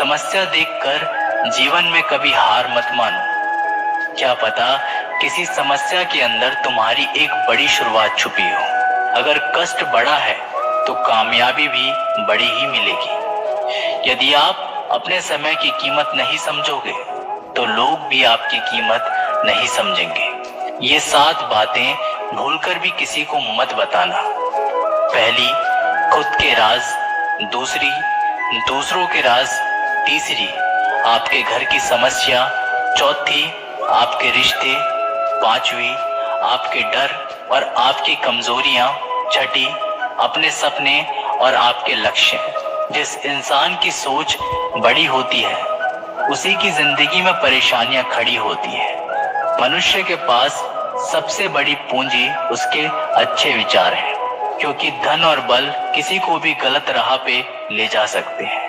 समस्या देखकर जीवन में कभी हार मत मानो। क्या पता किसी समस्या के अंदर तुम्हारी एक बड़ी शुरुआत छुपी हो। अगर कष्ट बड़ा है तो कामयाबी भी बड़ी ही मिलेगी। यदि आप अपने समय की कीमत नहीं समझोगे तो लोग भी आपकी कीमत नहीं समझेंगे। ये 7 बातें भूलकर भी किसी को मत बताना। पहली, खुद के राज। दूसरी, दूसरों के राज। तीसरी, आपके घर की समस्या। चौथी, आपके रिश्ते। पांचवी, आपके डर और आपकी कमजोरियां। छठी, अपने सपने और आपके लक्ष्य। जिस इंसान की सोच बड़ी होती है उसी की जिंदगी में परेशानियां खड़ी होती है। मनुष्य के पास सबसे बड़ी पूंजी उसके अच्छे विचार हैं, क्योंकि धन और बल किसी को भी गलत राह पे ले जा सकते हैं,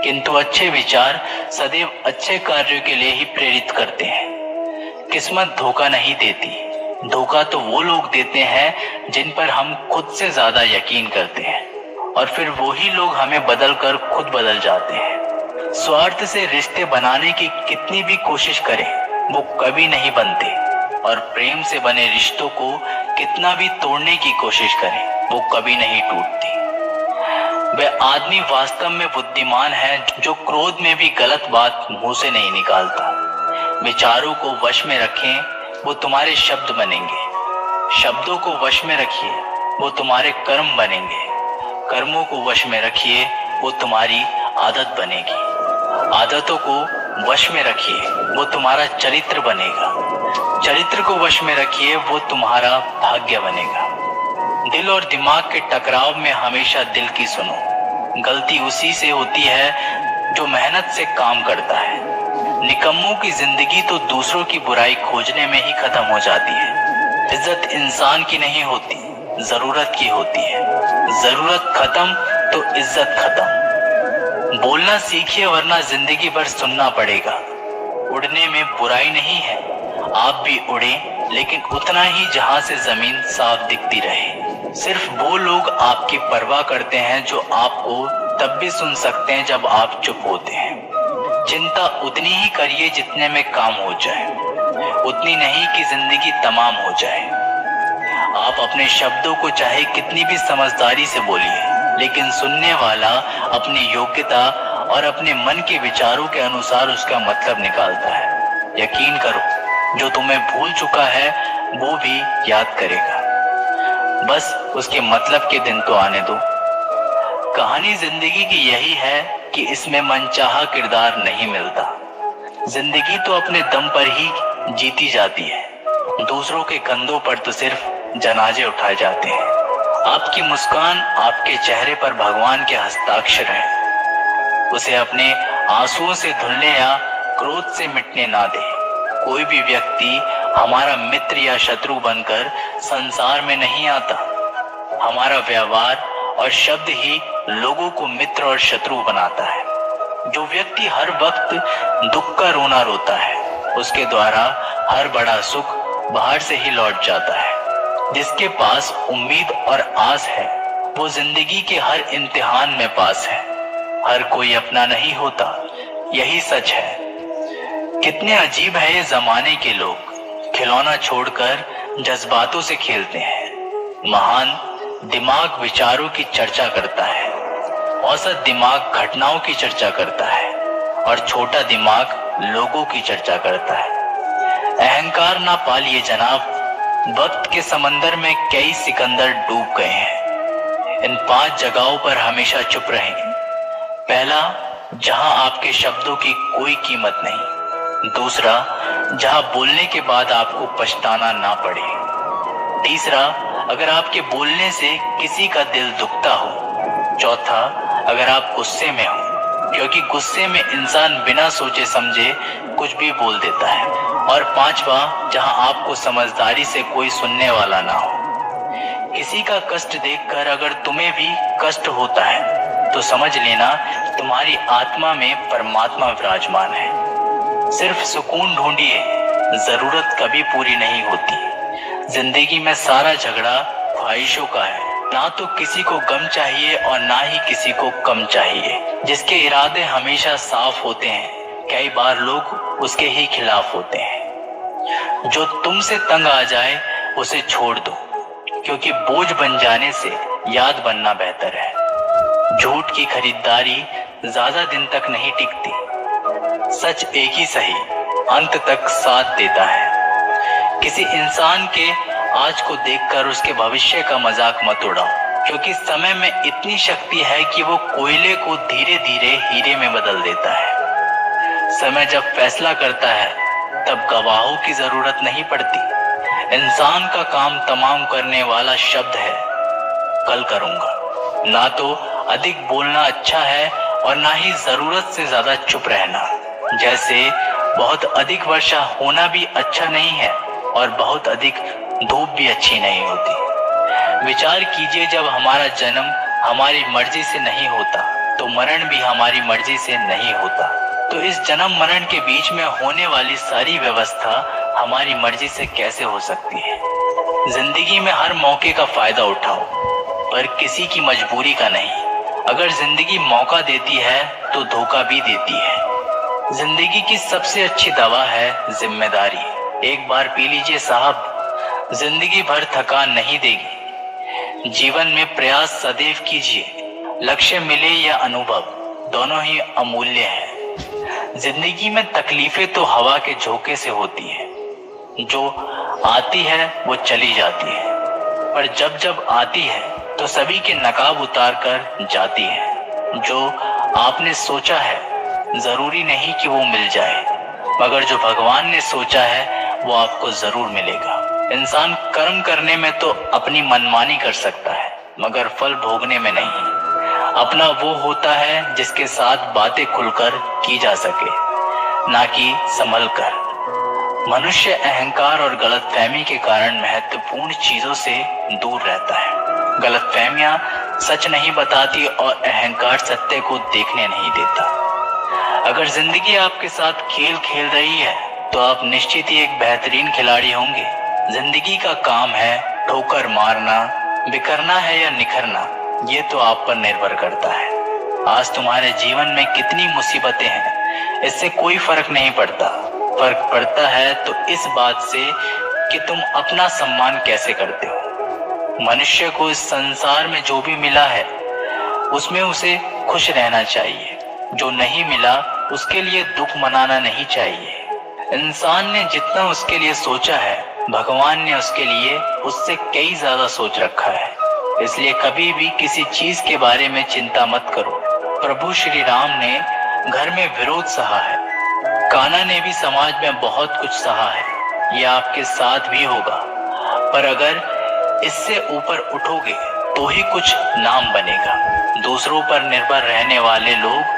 किंतु अच्छे विचार सदैव अच्छे कार्यों के लिए ही प्रेरित करते हैं। किस्मत धोखा नहीं देती। धोखा तो वो लोग देते हैं जिन पर हम खुद से ज्यादा यकीन करते हैं, और फिर वही लोग हमें बदल कर खुद बदल जाते हैं। स्वार्थ से रिश्ते बनाने की कितनी भी कोशिश करें वो कभी नहीं बनते, और प्रेम से बने रिश्तों को कितना भी तोड़ने की कोशिश करें वो कभी नहीं टूटती। वह आदमी वास्तव में बुद्धिमान है जो क्रोध में भी गलत बात मुंह से नहीं निकालता। विचारों को वश में रखें, वो तुम्हारे शब्द बनेंगे। शब्दों को वश में रखिए, वो तुम्हारे कर्म बनेंगे। कर्मों को वश में रखिए, वो तुम्हारी आदत बनेगी। आदतों को वश में रखिए, वो तुम्हारा चरित्र बनेगा। चरित्र को वश में रखिए, वो तुम्हारा भाग्य बनेगा। दिल और दिमाग के टकराव में हमेशा दिल की सुनो। गलती उसी से होती है जो मेहनत से काम करता है। निकम्मों की जिंदगी तो दूसरों की बुराई खोजने में ही खत्म हो जाती है। इज्जत इंसान की नहीं होती, जरूरत की होती है। जरूरत खत्म तो इज्जत खत्म। बोलना सीखिए, वरना जिंदगी भर सुनना पड़ेगा। उड़ने में बुराई नहीं है, आप भी उड़े, लेकिन उतना ही जहां से जमीन साफ दिखती रहे। सिर्फ वो लोग आपकी परवाह करते हैं जो आपको तब भी सुन सकते हैं जब आप चुप होते हैं। चिंता उतनी ही करिए जितने में काम हो जाए, उतनी नहीं कि जिंदगी तमाम हो जाए। आप अपने शब्दों को चाहे कितनी भी समझदारी से बोलिए, लेकिन सुनने वाला अपनी योग्यता और अपने मन के विचारों के अनुसार उसका मतलब निकालता है। यकीन करो, जो तुम्हें भूल चुका है वो भी याद करेगा। बस उसके मतलब के दिन तो आने दो। कहानी जिंदगी की यही है कि इसमें मनचाहा किरदार नहीं मिलता। जिंदगी तो अपने दम पर ही जीती जाती है। दूसरों के कंधों पर तो सिर्फ जनाजे उठाए जाते हैं। आपकी मुस्कान, आपके चेहरे पर भगवान के हस्ताक्षर है। उसे अपने आंसुओं से धुलने या क्रोध से मिटने ना दे। कोई भी व्यक्ति हमारा मित्र या शत्रु बनकर संसार में नहीं आता। हमारा व्यवहार और शब्द ही लोगों को मित्र और शत्रु बनाता है। जो व्यक्ति हर वक्त दुख का रोना रोता है, उसके द्वारा हर बड़ा सुख बाहर से ही लौट जाता है। जिसके पास उम्मीद और आस है वो जिंदगी के हर इम्तिहान में पास है। हर कोई अपना नहीं होता, यही सच है। कितने अजीब है ये जमाने के लोग, खिलौना छोड़कर जज्बातों से खेलते हैं। महान दिमाग विचारों की चर्चा करता है, औसत दिमाग घटनाओं की चर्चा करता है, और छोटा दिमाग लोगों की चर्चा करता है। अहंकार ना पालिए जनाब, वक्त के समंदर में कई सिकंदर डूब गए हैं। इन 5 जगहों पर हमेशा चुप रहें। पहला, जहां आपके शब्दों की कोई कीमत नहीं। दूसरा, जहां बोलने के बाद आपको पछताना ना पड़े। तीसरा, अगर आपके बोलने से किसी का दिल दुखता हो। चौथा, अगर आप गुस्से में हो, क्योंकि गुस्से में इंसान बिना सोचे समझे कुछ भी बोल देता है। और पांचवा, जहां आपको समझदारी से कोई सुनने वाला ना हो। किसी का कष्ट देखकर अगर तुम्हें भी कष्ट होता है तो समझ लेना तुम्हारी आत्मा में परमात्मा विराजमान है। सिर्फ सुकून ढूंढिए, जरूरत कभी पूरी नहीं होती। जिंदगी में सारा झगड़ा ख्वाहिशों का है, ना तो किसी को गम चाहिए और ना ही किसी को कम चाहिए। जिसके इरादे हमेशा साफ होते हैं, कई बार लोग उसके ही खिलाफ होते हैं। जो तुमसे तंग आ जाए उसे छोड़ दो, क्योंकि बोझ बन जाने से याद बनना बेहतर है। झूठ की खरीदारी ज्यादा दिन तक नहीं टिकती। सच एक ही सही अंत तक साथ देता है। किसी इंसान के आज को देखकर उसके भविष्य का मजाक मत उड़ाओ, क्योंकि समय में इतनी शक्ति है कि वो कोयले को धीरे धीरे हीरे में बदल देता है। समय जब फैसला करता है तब गवाहों की जरूरत नहीं पड़ती। इंसान का काम तमाम करने वाला शब्द है कल करूंगा। ना तो अधिक बोलना अच्छा है और ना ही जरूरत से ज्यादा चुप रहना। जैसे बहुत अधिक वर्षा होना भी अच्छा नहीं है और बहुत अधिक धूप भी अच्छी नहीं होती। विचार कीजिए, जब हमारा जन्म हमारी मर्जी से नहीं होता तो मरण भी हमारी मर्जी से नहीं होता। तो इस जन्म मरण के बीच में होने वाली सारी व्यवस्था हमारी मर्जी से कैसे हो सकती है। जिंदगी में हर मौके का फायदा उठाओ, पर किसी की मजबूरी का नहीं। अगर जिंदगी मौका देती है तो धोखा भी देती है। जिंदगी की सबसे अच्छी दवा है जिम्मेदारी। एक बार पी लीजिए साहब, जिंदगी भर थकान नहीं देगी। जीवन में प्रयास सदैव कीजिए। लक्ष्य मिले या अनुभव, दोनों ही अमूल्य हैं। जिंदगी में तकलीफें तो हवा के झोंके से होती हैं। जो आती है वो चली जाती है, पर जब जब आती है तो सभी के नकाब उतार कर जाती है। जो आपने सोचा है जरूरी नहीं कि वो मिल जाए, मगर जो भगवान ने सोचा है वो आपको जरूर मिलेगा। इंसान कर्म करने में तो अपनी मनमानी कर सकता है, मगर फल भोगने में नहीं। अपना वो होता है जिसके साथ बातें खुलकर की जा सके, ना कि संभल कर। मनुष्य अहंकार और गलतफहमी के कारण महत्वपूर्ण चीजों से दूर रहता है। गलतफहमियां सच नहीं बताती और अहंकार सत्य को देखने नहीं देता। अगर जिंदगी आपके साथ खेल खेल रही है तो आप निश्चित ही एक बेहतरीन खिलाड़ी होंगे। जिंदगी का काम है ठोकर मारना, बिखरना है या निखरना, ये तो आप पर निर्भर करता है। आज तुम्हारे जीवन में कितनी मुसीबतें हैं, इससे कोई फर्क नहीं पड़ता। फर्क पड़ता है तो इस बात से कि तुम अपना सम्मान कैसे करते हो। मनुष्य को इस संसार में जो भी मिला है उसमें उसे खुश रहना चाहिए। जो नहीं मिला उसके लिए दुख मनाना नहीं चाहिए। इंसान ने जितना उसके लिए सोचा है, भगवान ने उसके लिए उससे कई ज्यादा सोच रखा है। इसलिए कभी भी किसी चीज के बारे में चिंता मत करो। प्रभु श्री राम ने घर में विरोध सहा है, कान्हा ने भी समाज में बहुत कुछ सहा है। यह आपके साथ भी होगा, पर अगर इससे ऊपर उठोगे तो ही कुछ नाम बनेगा। दूसरों पर निर्भर रहने वाले लोग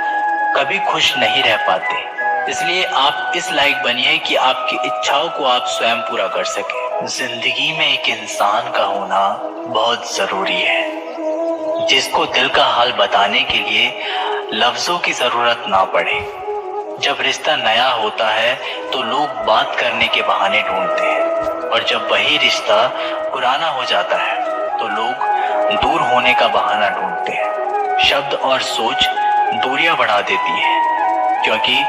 कभी खुश नहीं रह पाते। इसलिए आप इस लायक बनिए कि आपकी इच्छाओं को आप स्वयं पूरा कर सके। जिंदगी में एक इंसान का होना बहुत जरूरी है, जिसको दिल का हाल बताने के लिए लफ्जों की जरूरत ना पड़े। जब रिश्ता नया होता है तो लोग बात करने के बहाने ढूंढते हैं, और जब वही रिश्ता पुराना हो जाता है तो लोग दूर होने का बहाना ढूंढते हैं। शब्द और सोच दूरियां बढ़ा देती है, क्योंकि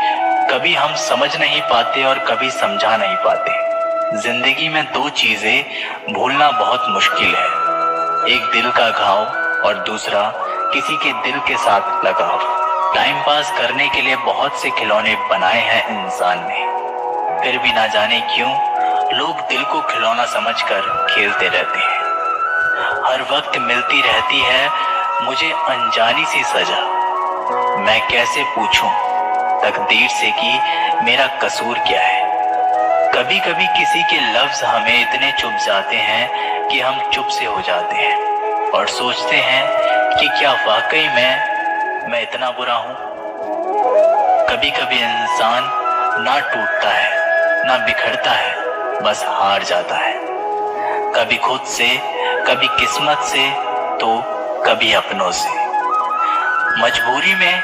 कभी हम समझ नहीं पाते और कभी समझा नहीं पाते। जिंदगी में दो चीजें भूलना बहुत मुश्किल है, एक दिल का घाव और दूसरा किसी के दिल के साथ लगाव। टाइम पास करने के लिए बहुत से खिलौने बनाए हैं इंसान ने, फिर भी ना जाने क्यों लोग दिल को खिलौना समझकर खेलते रहते हैं। हर वक्त मिलती रहती है मुझे अनजानी सी सजा, मैं कैसे पूछूं तकदीर से कि मेरा कसूर क्या है। कभी कभी किसी के लफ्ज हमें इतने चुभ जाते हैं कि हम चुप से हो जाते हैं और सोचते हैं कि क्या वाकई मैं इतना बुरा हूं। कभी कभी इंसान ना टूटता है ना बिखरता है, बस हार जाता है। कभी खुद से, कभी किस्मत से, तो कभी अपनों से। मजबूरी में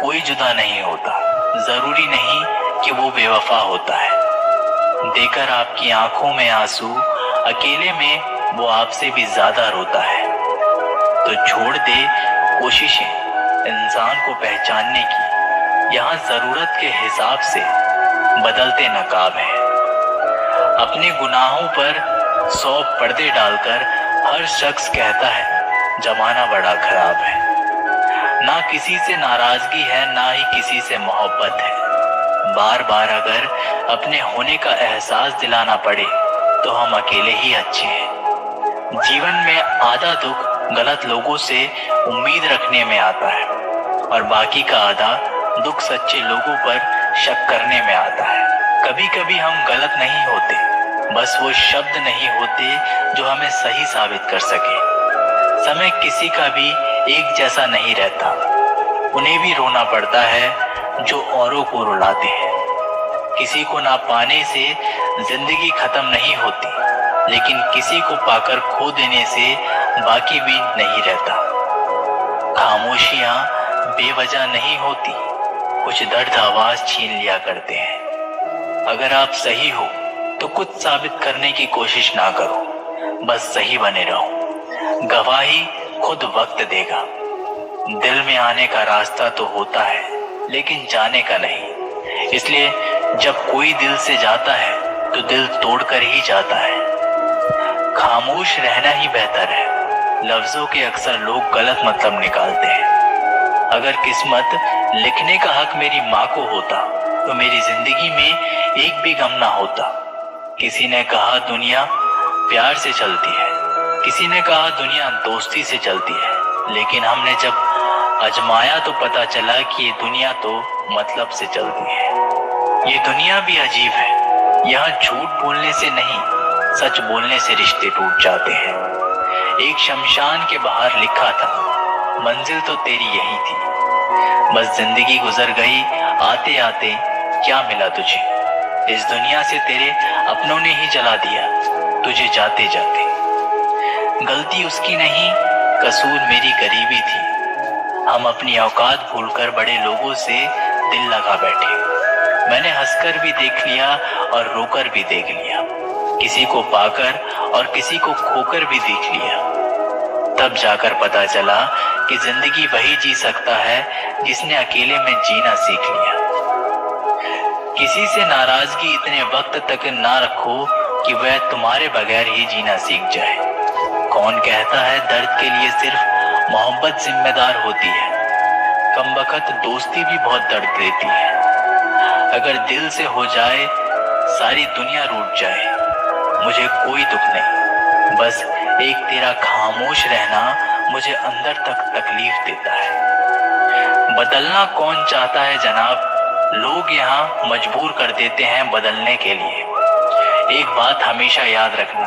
कोई जुदा नहीं होता, जरूरी नहीं कि वो बेवफा होता है। देकर आपकी आंखों में आंसू, अकेले में वो आपसे भी ज्यादा रोता है। तो छोड़ दे कोशिशें इंसान को पहचानने की। यहाँ जरूरत के हिसाब से बदलते नकाब हैं। अपने गुनाहों पर 100 पर्दे डालकर हर शख्स कहता है जमाना बड़ा खराब है। ना किसी से नाराजगी है, ना ही किसी से मोहब्बत है। बार बार अगर अपने होने का एहसास दिलाना पड़े तो हम अकेले ही अच्छे हैं। जीवन में आधा दुख गलत लोगों से उम्मीद रखने में आता है और बाकी का आधा दुख सच्चे लोगों पर शक करने में आता है। कभी कभी हम गलत नहीं होते, बस वो शब्द नहीं होते जो हमें सही साबित कर सके। समय किसी का भी एक जैसा नहीं रहता, उन्हें भी रोना पड़ता है जो औरों को रुलाते हैं। किसी को ना पाने से जिंदगी खत्म नहीं होती, लेकिन किसी को पाकर खो देने से बाकी भी नहीं रहता। खामोशियां बेवजह नहीं होती, कुछ दर्द आवाज छीन लिया करते हैं। अगर आप सही हो तो कुछ साबित करने की कोशिश ना करो, बस सही बने रहो। गवाही खुद वक्त देगा। दिल में आने का रास्ता तो होता है, लेकिन जाने का नहीं। इसलिए जब कोई दिल से जाता है तो दिल तोड़कर ही जाता है। खामोश रहना ही बेहतर है। लफ्जों के अक्सर लोग गलत मतलब निकालते हैं। अगर किस्मत लिखने का हक मेरी माँ को होता तो मेरी जिंदगी में एक भी गम ना होता। किसी ने कहा दुनिया प्यार से चलती है, किसी ने कहा दुनिया दोस्ती से चलती है, लेकिन हमने जब आजमाया तो पता चला कि ये दुनिया तो मतलब से चलती है। ये दुनिया भी अजीब है, यहाँ झूठ बोलने से नहीं, सच बोलने से रिश्ते टूट जाते हैं। एक शमशान के बाहर लिखा था, मंजिल तो तेरी यही थी, बस जिंदगी गुजर गई आते आते क्या मिला तुझे। इस दुनिया से तेरे अपनों ने ही जला दिया तुझे जाते जाते। गलती उसकी नहीं, कसूर मेरी गरीबी थी। हम अपनी औकात भूलकर बड़े लोगों से दिल लगा बैठे। मैंने हंसकर भी देख लिया और रोकर भी देख लिया, किसी को पाकर और किसी को खोकर भी देख लिया। तब जाकर पता चला कि जिंदगी वही जी सकता है जिसने अकेले में जीना सीख लिया। किसी से नाराजगी इतने वक्त तक ना रखो कि वह तुम्हारे बगैर ही जीना सीख जाए। कौन कहता है दर्द के लिए सिर्फ मोहब्बत जिम्मेदार होती है। कमबख्त दोस्ती भी बहुत दर्द देती है। अगर दिल से हो जाए सारी दुनिया रूठ जाए, मुझे कोई दुख नहीं, बस एक तेरा खामोश रहना मुझे अंदर तक तकलीफ देता है। बदलना कौन चाहता है जनाब, लोग यहाँ मजबूर कर देते हैं बदलने के लिए। एक बात हमेशा याद रखना,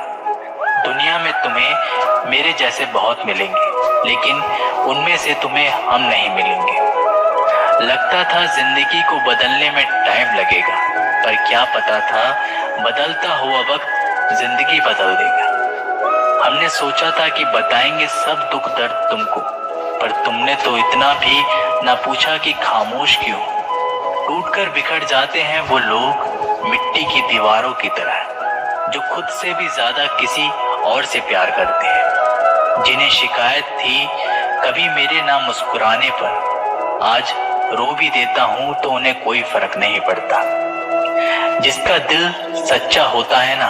दुनिया में तुम्हें मेरे जैसे बहुत मिलेंगे, लेकिन उनमें से तुम्हें हम नहीं मिलेंगे। लगता था जिंदगी को बदलने में टाइम लगेगा, पर क्या पता था बदलता हुआ वक्त जिंदगी बदल देगा। हमने सोचा था कि बताएंगे सब दुख दर्द तुमको, पर तुमने तो इतना भी ना पूछा कि खामोश क्यों। टूटकर बिखर जाते हैं वो लोग मिट्टी की दीवारों की तरह, जो खुद से भी ज्यादा किसी और से प्यार करते हैं। जिन्हें शिकायत थी कभी मेरे ना मुस्कुराने पर, आज रो भी देता हूं तो उन्हें कोई फर्क नहीं पड़ता। जिसका दिल सच्चा होता है ना,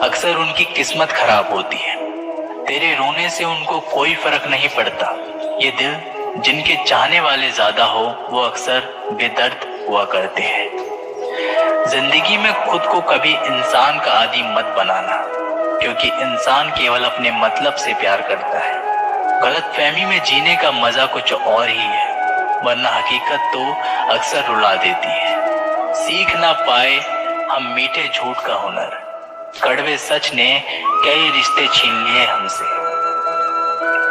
अक्सर उनकी किस्मत खराब होती है। तेरे रोने से उनको कोई फर्क नहीं पड़ता। ये दिल जिनके चाहने वाले ज्यादा हो, वो अक्सर बेदर्द हुआ करते हैं। जिंदगी में खुद को कभी इंसान का आदी मत बनाना, क्योंकि इंसान केवल अपने मतलब से प्यार करता है। गलतफहमी में जीने का मजा कुछ और ही है, वरना हकीकत तो अक्सर रुला देती है। सीख ना पाए हम मीठे झूठ का हुनर, कड़वे सच ने कई रिश्ते छीन लिए हमसे।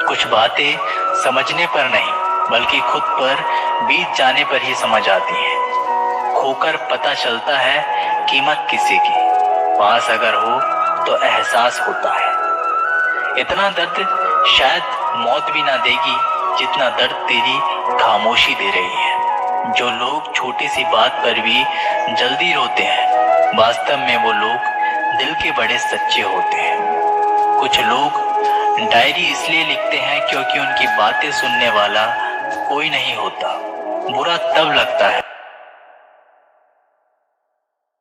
कुछ बातें समझने पर नहीं, बल्कि खुद पर बीत जाने पर ही समझ आती हैं। खोकर पता चलता है कीमत किसी की, पास अगर हो तो एहसास होता है। इतना दर्द शायद मौत भी ना देगी जितना दर्द तेरी खामोशी दे रही है। जो लोग छोटी सी बात पर भी जल्दी रोते हैं, वास्तव में वो लोग दिल के बड़े सच्चे होते हैं। कुछ लोग डायरी इसलिए लिखते हैं क्योंकि उनकी बातें सुनने वाला कोई नहीं होता। बुरा तब लगता